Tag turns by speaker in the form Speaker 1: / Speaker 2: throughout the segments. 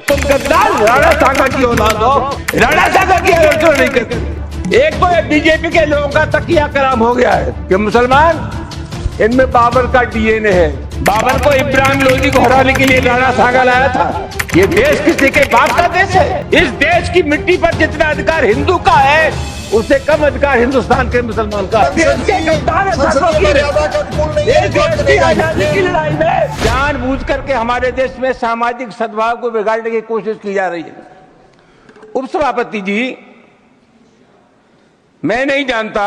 Speaker 1: तुम गद्दार राणा सागा की औलाद हो। राणा सागा की आलोचना नहीं करते। एक तो बीजेपी के लोगों का तकिया कलाम हो गया है कि मुसलमान, इनमें बाबर का डीएनए है। बाबर को इब्राहिम लोधी को हराने के लिए राणा सागा लाया था। ये देश किसी के बाप का देश है। इस देश की मिट्टी पर जितना अधिकार हिंदू का है, उससे कम अधिकार हिंदुस्तान के मुसलमान का। आजादी की लड़ाई में जानबूझ करके हमारे देश में सामाजिक सद्भाव को बिगाड़ने की कोशिश की जा रही है। उपसभापति जी, मैं नहीं जानता,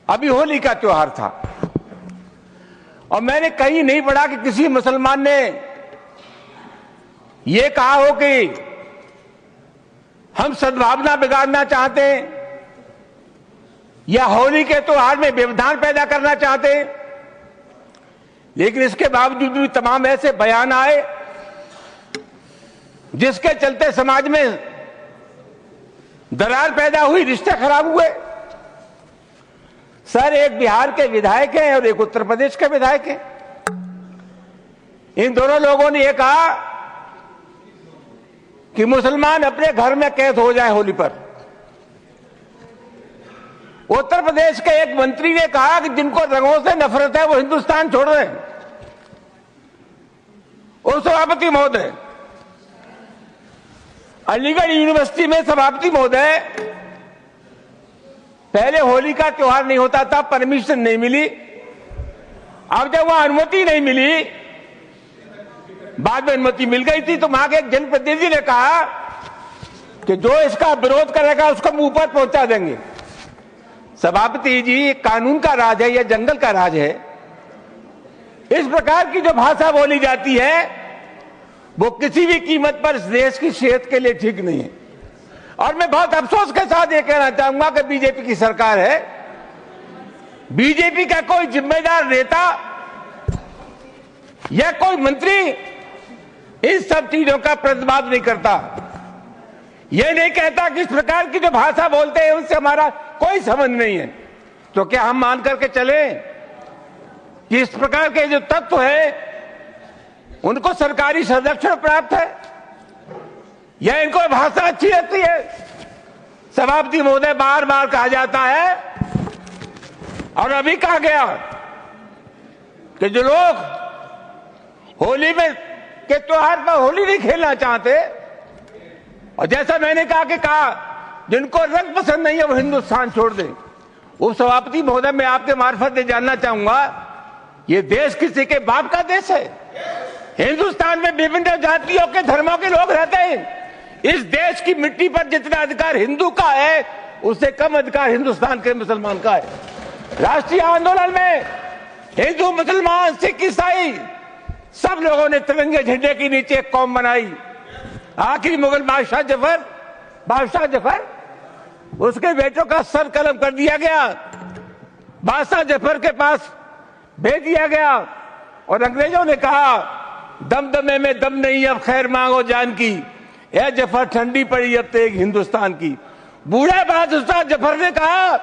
Speaker 1: अभी होली का त्योहार था और मैंने कहीं नहीं पढ़ा कि किसी मुसलमान ने यह कहा हो कि हम सद्भावना बिगाड़ना चाहते हैं या होली के त्योहार में व्यवधान पैदा करना चाहते हैं। लेकिन इसके बावजूद भी तमाम ऐसे बयान आए जिसके चलते समाज में दरार पैदा हुई, रिश्ते खराब हुए। सर, एक बिहार के विधायक हैं और एक उत्तर प्रदेश के विधायक हैं। इन दोनों लोगों ने यह कहा कि मुसलमान अपने घर में कैद हो जाए होली पर। उत्तर प्रदेश के एक मंत्री ने कहा कि जिनको रंगों से नफरत है वो हिंदुस्तान छोड़ रहे हैं। और सभापति महोदय, अलीगढ़ यूनिवर्सिटी में सभापति महोदय, पहले होली का त्योहार नहीं होता था, परमिशन नहीं मिली। अब जब वहां अनुमति नहीं मिली, बाद में अनुमति मिल गई थी, तो वहां के एक जनप्रतिनिधि ने कहा कि जो इसका विरोध करेगा उसको मुंह पर पहुंचा देंगे। सभापति जी, कानून का राज है या जंगल का राज है? इस प्रकार की जो भाषा बोली जाती है वो किसी भी कीमत पर इस देश की सेहत के लिए ठीक नहीं है। और मैं बहुत अफसोस के साथ ये कहना चाहूंगा कि बीजेपी की सरकार है, बीजेपी का कोई जिम्मेदार नेता या कोई मंत्री इन सब चीजों का प्रतिवाद नहीं करता। यह नहीं कहता कि इस प्रकार की जो भाषा बोलते हैं उनसे हमारा कोई संबंध नहीं है। तो क्या हम मान करके चले कि इस प्रकार के जो तत्व है उनको सरकारी संरक्षण प्राप्त है या इनको भाषा अच्छी लगती है? सभापति महोदय, बार बार कहा जाता है और अभी कहा गया कि जो लोग होली में के त्योहार पर होली नहीं खेलना चाहते, और जैसा मैंने कहा जिनको रंग पसंद नहीं है वो हिंदुस्तान छोड़ दें। उप सभापति महोदय, मैं आपके मार्फत से जानना चाहूंगा, ये देश किसी के बाप का देश है। हिंदुस्तान में विभिन्न जातियों के धर्मों के लोग रहते हैं। इस देश की मिट्टी पर जितना अधिकार हिंदू का है, उससे कम अधिकार हिंदुस्तान के मुसलमान का है। राष्ट्रीय आंदोलन में हिंदू, मुसलमान, सिख, ईसाई सब लोगों ने तिरंगे झंडे के नीचे एक कौम बनाई। आखिरी मुगल बादशाह जफर, उसके बेटों का सर कलम कर दिया गया, बादशाह जफर के पास भेज दिया गया और अंग्रेजों ने कहा, दमदमे में दम नहीं, अब खैर मांगो जान की, ए जफर ठंडी पड़ी अब तेग हिंदुस्तान की। बूढ़े बादशाह जफर ने कहा,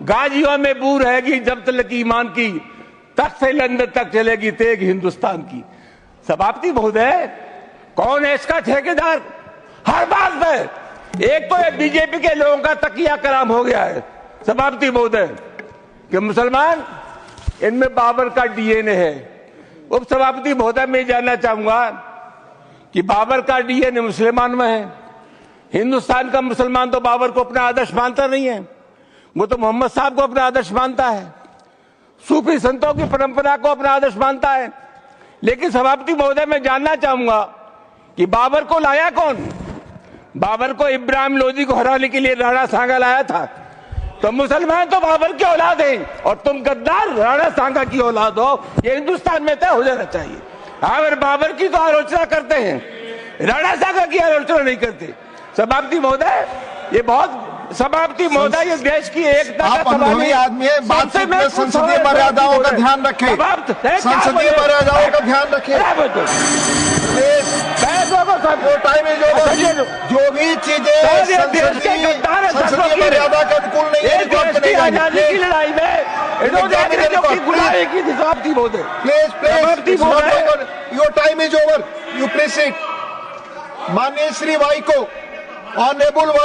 Speaker 1: गाजियों में बू रहेगी जब तक ईमान की, तख्त से लंदन तक चलेगी तेग हिंदुस्तान की। सभापति महोदय, कौन है इसका ठेकेदार? हर बात में एक तो बीजेपी के लोगों का तकिया कलाम हो गया है सभापति महोदय कि मुसलमान, इनमें बाबर का डीएनए है। उप सभापति महोदय, मैं जानना चाहूंगा कि बाबर का डीएनए मुसलमान में है। हिंदुस्तान का मुसलमान तो बाबर को अपना आदर्श मानता नहीं है, वो तो मोहम्मद साहब को अपना आदर्श मानता है, सूफी संतों की परंपरा को अपना आदर्श मानता है। लेकिन सभापति महोदय, मैं जानना चाहूंगा कि बाबर को लाया कौन? बाबर को इब्राहिम लोधी को हराने के लिए राणा सागा लाया था। तो मुसलमान तो बाबर की औलाद हैं और तुम गद्दार राणा सागा की औलाद हो। ये हिंदुस्तान में तय हो जाना चाहिए। अगर बाबर की तो आलोचना करते हैं, राणा सागा की आलोचना नहीं करते। सभापति महोदय, ये बहुत सभापति महोदय, ये देश की एकता का सवाल
Speaker 2: आदमी है। बातचीत में संसदीय मर्यादाओं का ध्यान रखें, संसदीय मर्यादाओं का ध्यान रखें। जो भी चीजें संसदीय मर्यादा के अनुकूल नहीं है,
Speaker 1: आजादी की लड़ाई में
Speaker 2: please, your time is over. You please seat. माननीय श्री वाई को, ऑनरेबल वाई